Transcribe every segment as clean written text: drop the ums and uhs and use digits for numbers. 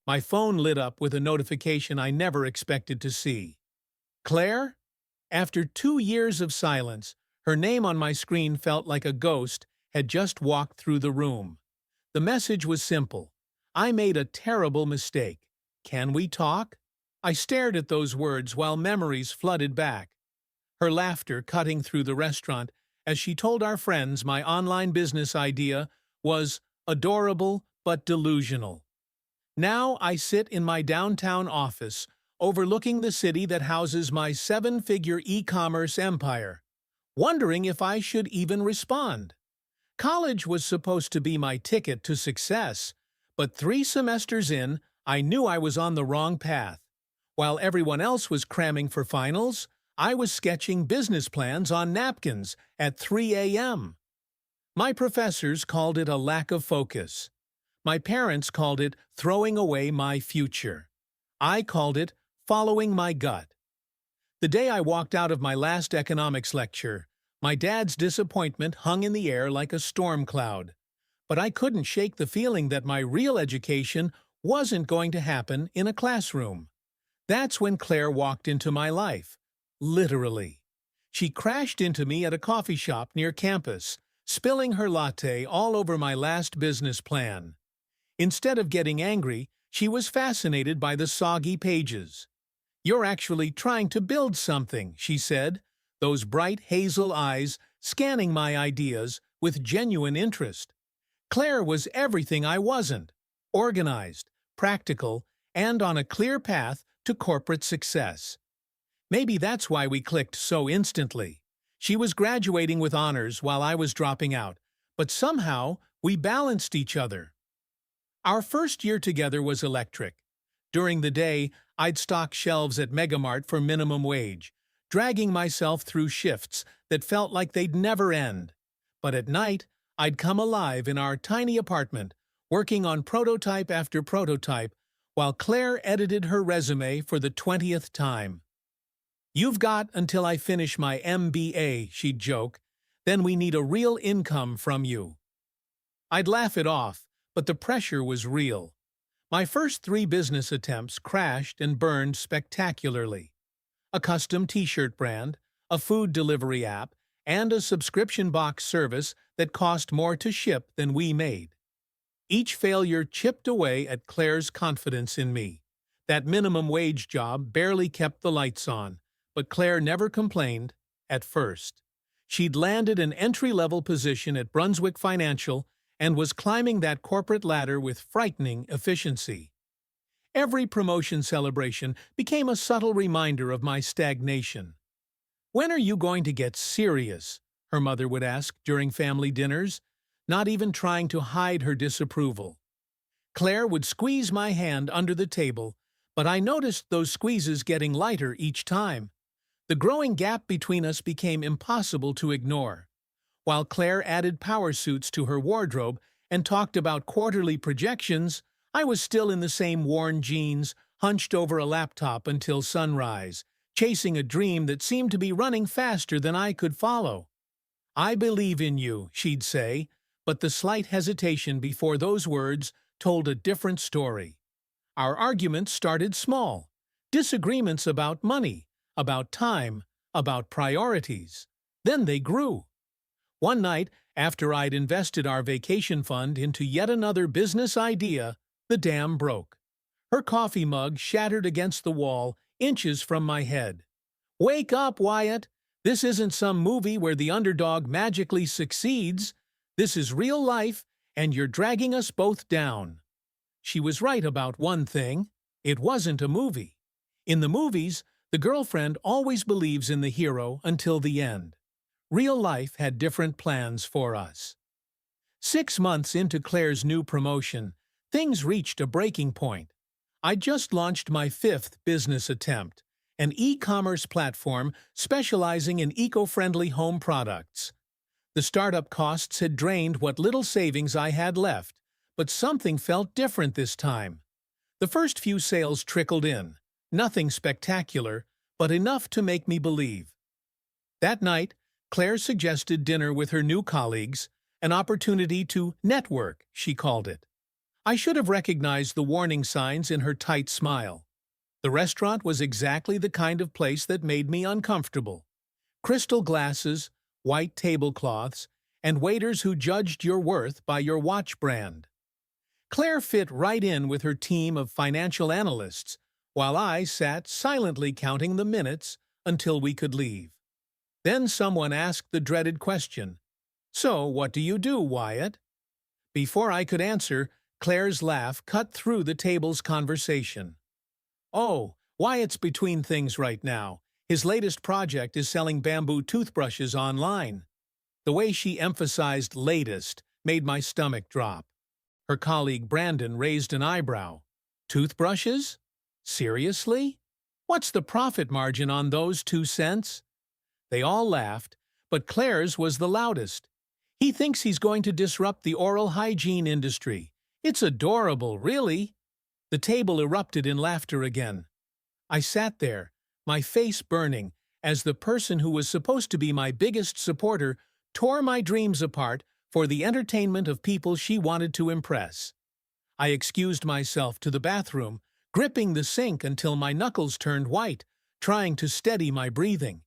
My phone lit up with a notification I never expected to see. Claire? After 2 years of silence, her name on my screen felt like a ghost had just walked through the room. The message was simple. I made a terrible mistake. Can we talk? I stared at those words while memories flooded back. Her laughter cutting through the restaurant as she told our friends my online business idea was adorable but delusional. Now I sit in my downtown office, overlooking the city that houses my seven-figure e-commerce empire, wondering if I should even respond. College was supposed to be my ticket to success, but 3 semesters in, I knew I was on the wrong path. While everyone else was cramming for finals, I was sketching business plans on napkins at 3 a.m. My professors called it a lack of focus. My parents called it throwing away my future. I called it following my gut. The day I walked out of my last economics lecture, my dad's disappointment hung in the air like a storm cloud. But I couldn't shake the feeling that my real education wasn't going to happen in a classroom. That's when Claire walked into my life. Literally. She crashed into me at a coffee shop near campus, spilling her latte all over my last business plan. Instead of getting angry, she was fascinated by the soggy pages. "You're actually trying to build something," she said, those bright hazel eyes scanning my ideas with genuine interest. Claire was everything I wasn't: organized, practical, and on a clear path to corporate success. Maybe that's why we clicked so instantly. She was graduating with honors while I was dropping out, but somehow we balanced each other. Our first year together was electric. During the day, I'd stock shelves at Megamart for minimum wage, dragging myself through shifts that felt like they'd never end. But at night, I'd come alive in our tiny apartment, working on prototype after prototype, while Claire edited her resume for the 20th time. "You've got until I finish my MBA," she'd joke. "Then we need a real income from you." I'd laugh it off, but the pressure was real. My first 3 business attempts crashed and burned spectacularly. A custom t-shirt brand, a food delivery app, and a subscription box service that cost more to ship than we made. Each failure chipped away at Claire's confidence in me. That minimum wage job barely kept the lights on, but Claire never complained at first. She'd landed an entry-level position at Brunswick Financial and was climbing that corporate ladder with frightening efficiency. Every promotion celebration became a subtle reminder of my stagnation. "When are you going to get serious?" her mother would ask during family dinners, not even trying to hide her disapproval. Claire would squeeze my hand under the table, but I noticed those squeezes getting lighter each time. The growing gap between us became impossible to ignore. While Claire added power suits to her wardrobe and talked about quarterly projections, I was still in the same worn jeans, hunched over a laptop until sunrise, chasing a dream that seemed to be running faster than I could follow. "I believe in you," she'd say, but the slight hesitation before those words told a different story. Our arguments started small. Disagreements about money, about time, about priorities. Then they grew. One night, after I'd invested our vacation fund into yet another business idea, the dam broke. Her coffee mug shattered against the wall, inches from my head. "Wake up, Wyatt! This isn't some movie where the underdog magically succeeds. This is real life, and you're dragging us both down." She was right about one thing. It wasn't a movie. In the movies, the girlfriend always believes in the hero until the end. Real life had different plans for us. 6 months into Claire's new promotion, things reached a breaking point. I just launched my 5th business attempt, an e-commerce platform specializing in eco-friendly home products. The startup costs had drained what little savings I had left, but something felt different this time. The first few sales trickled in, nothing spectacular, but enough to make me believe. That night, Claire suggested dinner with her new colleagues, an opportunity to network, she called it. I should have recognized the warning signs in her tight smile. The restaurant was exactly the kind of place that made me uncomfortable. Crystal glasses, white tablecloths, and waiters who judged your worth by your watch brand. Claire fit right in with her team of financial analysts, while I sat silently counting the minutes until we could leave. Then someone asked the dreaded question, "So, what do you do, Wyatt?" Before I could answer, Claire's laugh cut through the table's conversation. "Oh, Wyatt's between things right now. His latest project is selling bamboo toothbrushes online." The way she emphasized latest made my stomach drop. Her colleague Brandon raised an eyebrow. "Toothbrushes? Seriously? What's the profit margin on those 2 cents?" They all laughed, but Claire's was the loudest. "He thinks he's going to disrupt the oral hygiene industry. It's adorable, really." The table erupted in laughter again. I sat there, my face burning, as the person who was supposed to be my biggest supporter tore my dreams apart for the entertainment of people she wanted to impress. I excused myself to the bathroom, gripping the sink until my knuckles turned white, trying to steady my breathing.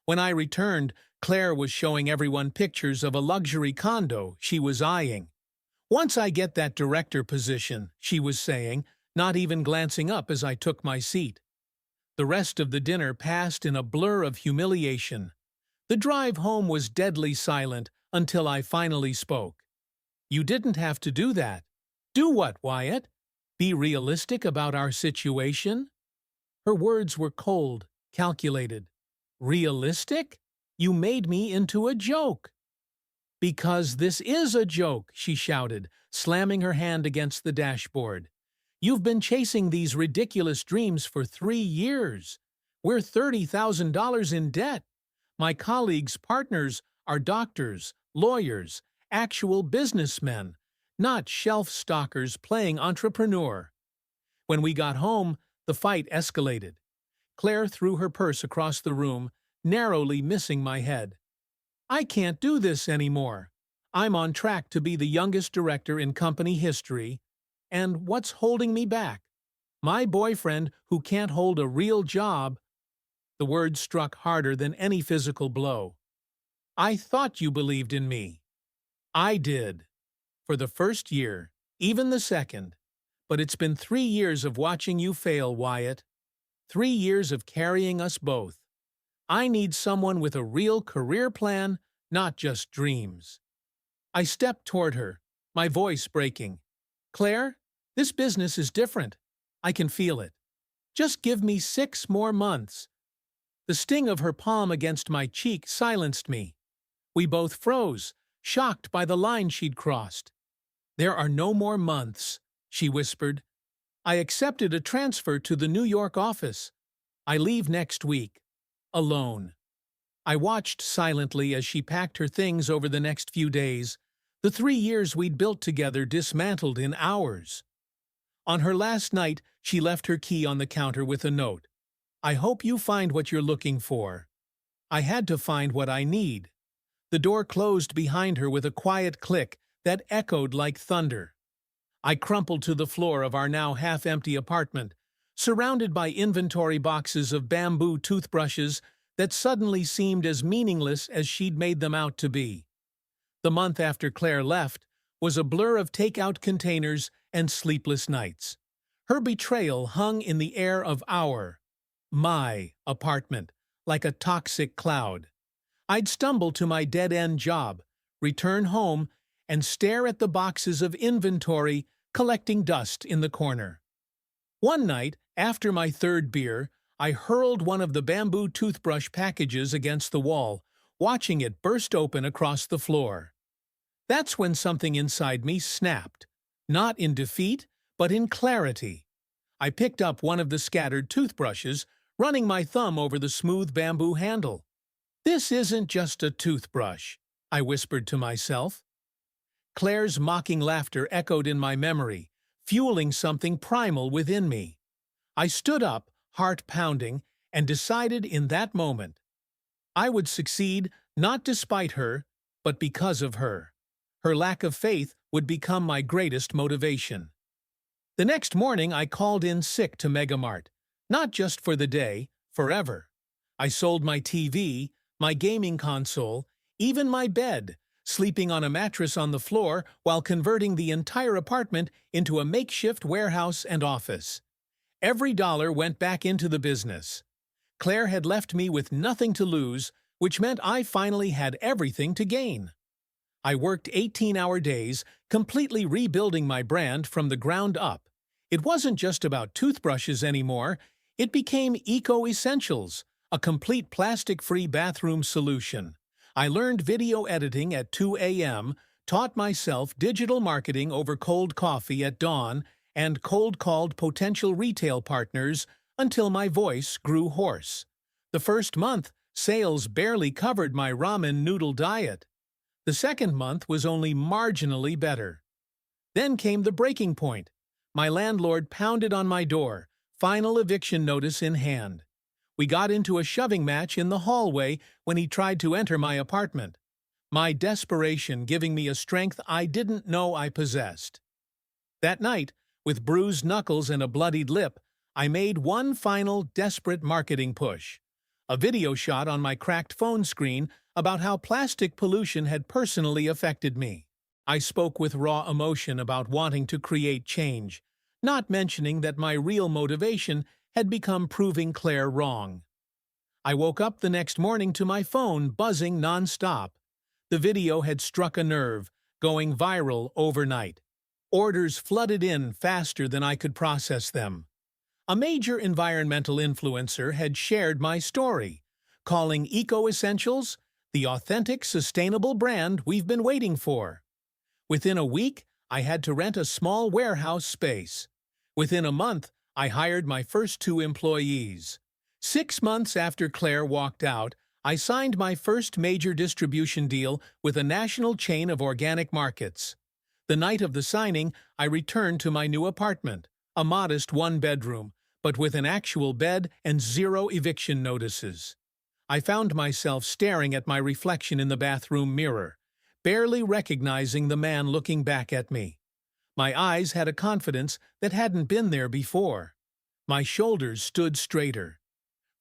When I returned, Claire was showing everyone pictures of a luxury condo she was eyeing. "Once I get that director position," she was saying, not even glancing up as I took my seat. The rest of the dinner passed in a blur of humiliation. The drive home was deadly silent until I finally spoke. "You didn't have to do that." "Do what, Wyatt? Be realistic about our situation?" Her words were cold, calculated. "Realistic? You made me into a joke." "Because this is a joke," she shouted, slamming her hand against the dashboard. "You've been chasing these ridiculous dreams for 3 years. We're $30,000 in debt. My colleagues' partners are doctors, lawyers, actual businessmen, not shelf stalkers playing entrepreneur." When we got home, the fight escalated. Claire threw her purse across the room, narrowly missing my head. "I can't do this anymore. I'm on track to be the youngest director in company history. And what's holding me back? My boyfriend who can't hold a real job." The words struck harder than any physical blow. "I thought you believed in me." "I did. For the first year, even the second. But it's been 3 years of watching you fail, Wyatt. 3 years of carrying us both. I need someone with a real career plan, not just dreams." I stepped toward her, my voice breaking. "Claire, this business is different. I can feel it. Just give me 6 more months." The sting of her palm against my cheek silenced me. We both froze, shocked by the line she'd crossed. "There are no more months," she whispered. "I accepted a transfer to the New York office. I leave next week. Alone." I watched silently as she packed her things over the next few days, the 3 years we'd built together dismantled in hours. On her last night, she left her key on the counter with a note. "I hope you find what you're looking for." I had to find what I need. The door closed behind her with a quiet click that echoed like thunder. I crumpled to the floor of our now half-empty apartment, surrounded by inventory boxes of bamboo toothbrushes that suddenly seemed as meaningless as she'd made them out to be. The month after Claire left was a blur of takeout containers and sleepless nights. Her betrayal hung in the air of my apartment, like a toxic cloud. I'd stumble to my dead-end job, return home, and stare at the boxes of inventory collecting dust in the corner. One night, after my third beer, I hurled one of the bamboo toothbrush packages against the wall, watching it burst open across the floor. That's when something inside me snapped, not in defeat, but in clarity. I picked up one of the scattered toothbrushes, running my thumb over the smooth bamboo handle. "This isn't just a toothbrush," I whispered to myself. Claire's mocking laughter echoed in my memory, fueling something primal within me. I stood up, heart pounding, and decided in that moment. I would succeed not despite her, but because of her. Her lack of faith would become my greatest motivation. The next morning, I called in sick to Megamart. Not just for the day, forever. I sold my TV, my gaming console, even my bed, sleeping on a mattress on the floor while converting the entire apartment into a makeshift warehouse and office. Every dollar went back into the business. Claire had left me with nothing to lose, which meant I finally had everything to gain. I worked 18-hour days, completely rebuilding my brand from the ground up. It wasn't just about toothbrushes anymore. It became eco-essentials, a complete plastic-free bathroom solution. I learned video editing at 2 a.m., taught myself digital marketing over cold coffee at dawn, and cold-called potential retail partners until my voice grew hoarse. The first month, sales barely covered my ramen noodle diet. The second month was only marginally better. Then came the breaking point. My landlord pounded on my door, final eviction notice in hand. We got into a shoving match in the hallway when he tried to enter my apartment, my desperation giving me a strength I didn't know I possessed. That night, with bruised knuckles and a bloodied lip, I made one final desperate marketing push. A video shot on my cracked phone screen about how plastic pollution had personally affected me. I spoke with raw emotion about wanting to create change, not mentioning that my real motivation had become proving Claire wrong. I woke up the next morning to my phone buzzing non-stop. The video had struck a nerve, going viral overnight. Orders flooded in faster than I could process them. A major environmental influencer had shared my story, calling Eco-Essentials the authentic, sustainable brand we've been waiting for. Within a week, I had to rent a small warehouse space. Within a month, I hired my first 2 employees. 6 months after Claire walked out, I signed my first major distribution deal with a national chain of organic markets. The night of the signing, I returned to my new apartment, a modest 1-bedroom, but with an actual bed and 0 eviction notices. I found myself staring at my reflection in the bathroom mirror, barely recognizing the man looking back at me. My eyes had a confidence that hadn't been there before. My shoulders stood straighter.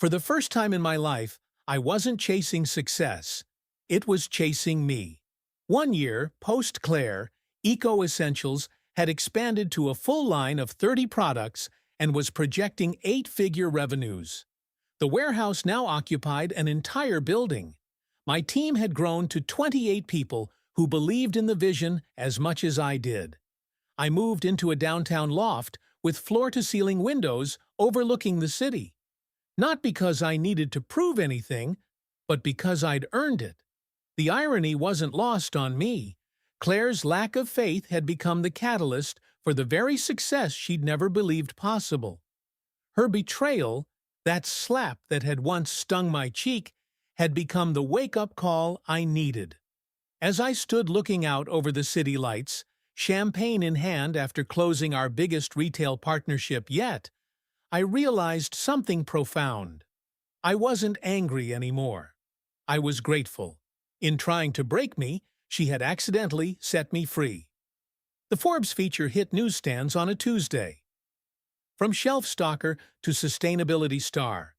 For the first time in my life, I wasn't chasing success. It was chasing me. 1 year, post-Claire, Eco-Essentials had expanded to a full line of 30 products and was projecting 8-figure revenues. The warehouse now occupied an entire building. My team had grown to 28 people who believed in the vision as much as I did. I moved into a downtown loft with floor-to-ceiling windows overlooking the city. Not because I needed to prove anything, but because I'd earned it. The irony wasn't lost on me. Claire's lack of faith had become the catalyst for the very success she'd never believed possible. Her betrayal, that slap that had once stung my cheek, had become the wake-up call I needed. As I stood looking out over the city lights, champagne in hand after closing our biggest retail partnership yet, I realized something profound. I wasn't angry anymore. I was grateful. In trying to break me, she had accidentally set me free. The Forbes feature hit newsstands on a Tuesday. From shelf stalker to sustainability star,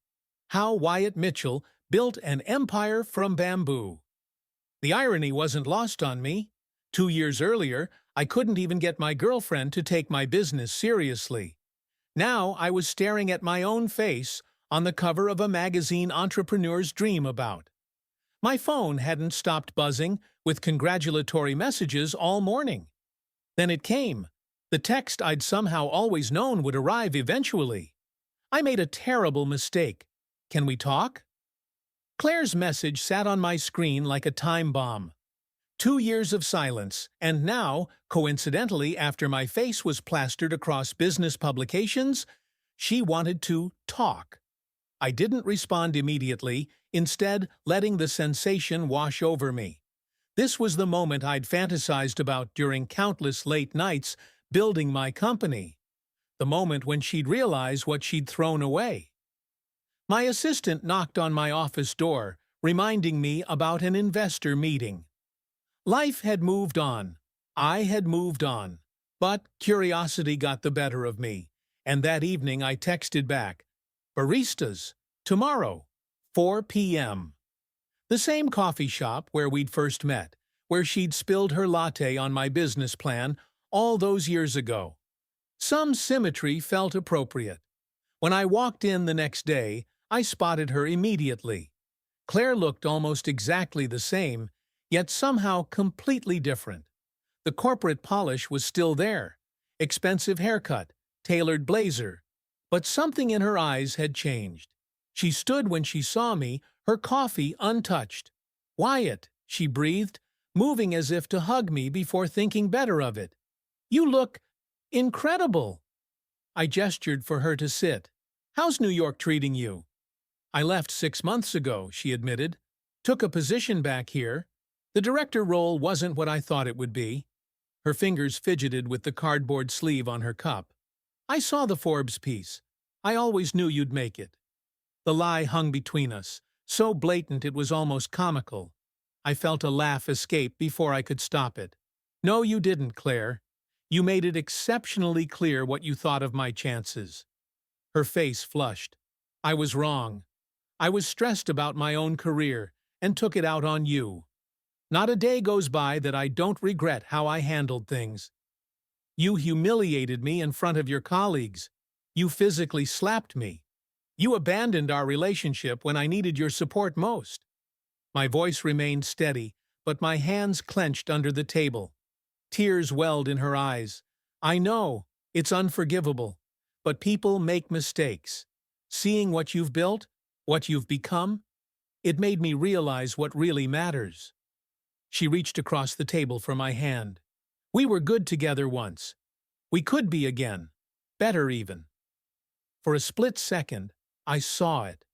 how Wyatt Mitchell built an empire from bamboo. The irony wasn't lost on me. 2 years earlier, I couldn't even get my girlfriend to take my business seriously. Now I was staring at my own face on the cover of a magazine entrepreneurs dream about. My phone hadn't stopped buzzing with congratulatory messages all morning. Then it came. The text I'd somehow always known would arrive eventually. I made a terrible mistake. Can we talk? Claire's message sat on my screen like a time bomb. 2 years of silence, and now, coincidentally after my face was plastered across business publications, she wanted to talk. I didn't respond immediately, instead letting the sensation wash over me. This was the moment I'd fantasized about during countless late nights building my company. The moment when she'd realize what she'd thrown away. My assistant knocked on my office door, reminding me about an investor meeting. Life had moved on. I had moved on. But curiosity got the better of me, and that evening I texted back, "Baristas, tomorrow, 4 p.m." The same coffee shop where we'd first met, where she'd spilled her latte on my business plan all those years ago. Some symmetry felt appropriate. When I walked in the next day, I spotted her immediately. Claire looked almost exactly the same, yet somehow completely different. The corporate polish was still there. Expensive haircut, tailored blazer. But something in her eyes had changed. She stood when she saw me, her coffee untouched. "Wyatt," she breathed, moving as if to hug me before thinking better of it. "You look incredible." I gestured for her to sit. "How's New York treating you?" "I left 6 months ago," she admitted. "Took a position back here. The director role wasn't what I thought it would be." Her fingers fidgeted with the cardboard sleeve on her cup. "I saw the Forbes piece. I always knew you'd make it." The lie hung between us, so blatant it was almost comical. I felt a laugh escape before I could stop it. "No, you didn't, Claire. You made it exceptionally clear what you thought of my chances." Her face flushed. "I was wrong. I was stressed about my own career and took it out on you. Not a day goes by that I don't regret how I handled things. You humiliated me in front of your colleagues. You physically slapped me. You abandoned our relationship when I needed your support most." My voice remained steady, but my hands clenched under the table. Tears welled in her eyes. "I know, it's unforgivable, but people make mistakes. Seeing what you've built, what you've become, it made me realize what really matters." She reached across the table for my hand. "We were good together once. We could be again. Better even." For a split second, I saw it.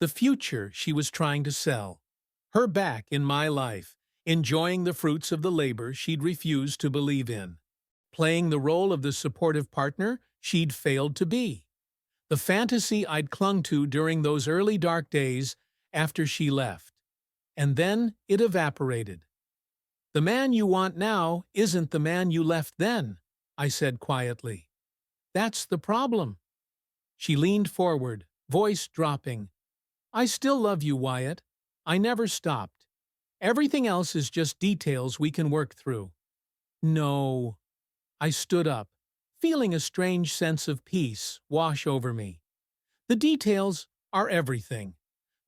The future she was trying to sell. Her back in my life, enjoying the fruits of the labor she'd refused to believe in. Playing the role of the supportive partner she'd failed to be. The fantasy I'd clung to during those early dark days after she left. And then it evaporated. "The man you want now isn't the man you left then," I said quietly. "That's the problem." She leaned forward, voice dropping. "I still love you, Wyatt. I never stopped. Everything else is just details we can work through." "No." I stood up, feeling a strange sense of peace wash over me. "The details are everything.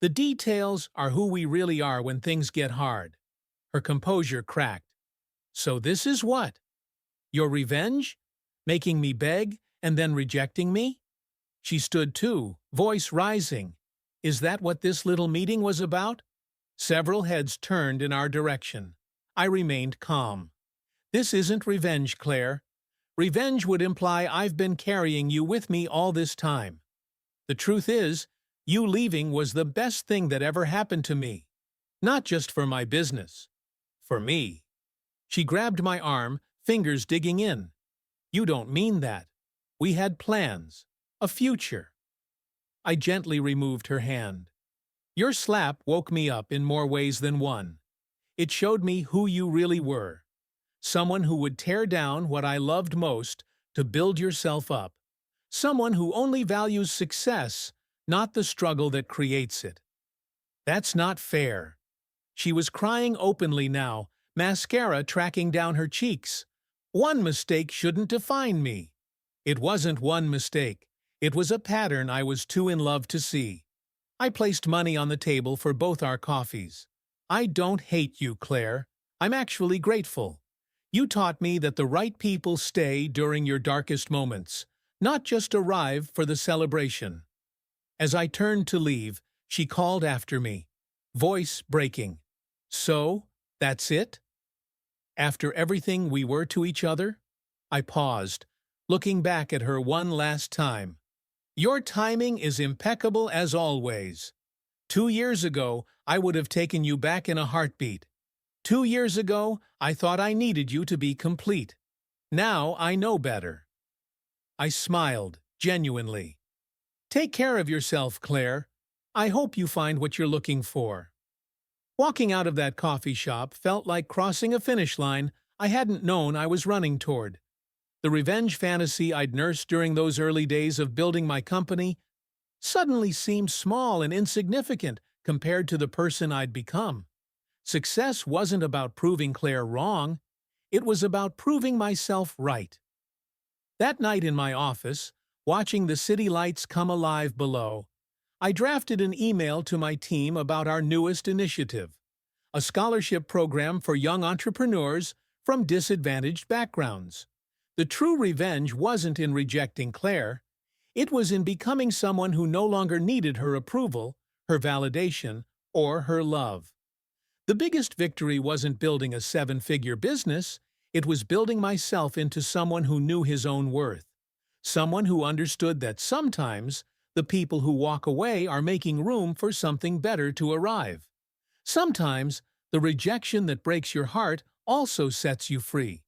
The details are who we really are when things get hard." Her composure cracked. "So this is what? Your revenge? Making me beg and then rejecting me?" She stood too, voice rising. "Is that what this little meeting was about?" Several heads turned in our direction. I remained calm. "This isn't revenge, Claire. Revenge would imply I've been carrying you with me all this time. The truth is, you leaving was the best thing that ever happened to me. Not just for my business. For me." She grabbed my arm, fingers digging in. "You don't mean that. We had plans. A future." I gently removed her hand. "Your slap woke me up in more ways than one. It showed me who you really were. Someone who would tear down what I loved most to build yourself up. Someone who only values success, not the struggle that creates it." "That's not fair." She was crying openly now, mascara tracking down her cheeks. "One mistake shouldn't define me." It wasn't one mistake. It was a pattern I was too in love to see. I placed money on the table for both our coffees. "I don't hate you, Claire. I'm actually grateful. You taught me that the right people stay during your darkest moments, not just arrive for the celebration." As I turned to leave, she called after me, voice breaking. "So, that's it? After everything we were to each other?" I paused, looking back at her one last time. "Your timing is impeccable as always. 2 years ago, I would have taken you back in a heartbeat. 2 years ago, I thought I needed you to be complete. Now I know better." I smiled, genuinely. "Take care of yourself, Claire. I hope you find what you're looking for." Walking out of that coffee shop felt like crossing a finish line I hadn't known I was running toward. The revenge fantasy I'd nursed during those early days of building my company suddenly seemed small and insignificant compared to the person I'd become. Success wasn't about proving Claire wrong, it was about proving myself right. That night in my office, watching the city lights come alive below, I drafted an email to my team about our newest initiative, a scholarship program for young entrepreneurs from disadvantaged backgrounds. The true revenge wasn't in rejecting Claire, it was in becoming someone who no longer needed her approval, her validation, or her love. The biggest victory wasn't building a seven-figure business, it was building myself into someone who knew his own worth. Someone who understood that sometimes the people who walk away are making room for something better to arrive. Sometimes the rejection that breaks your heart also sets you free.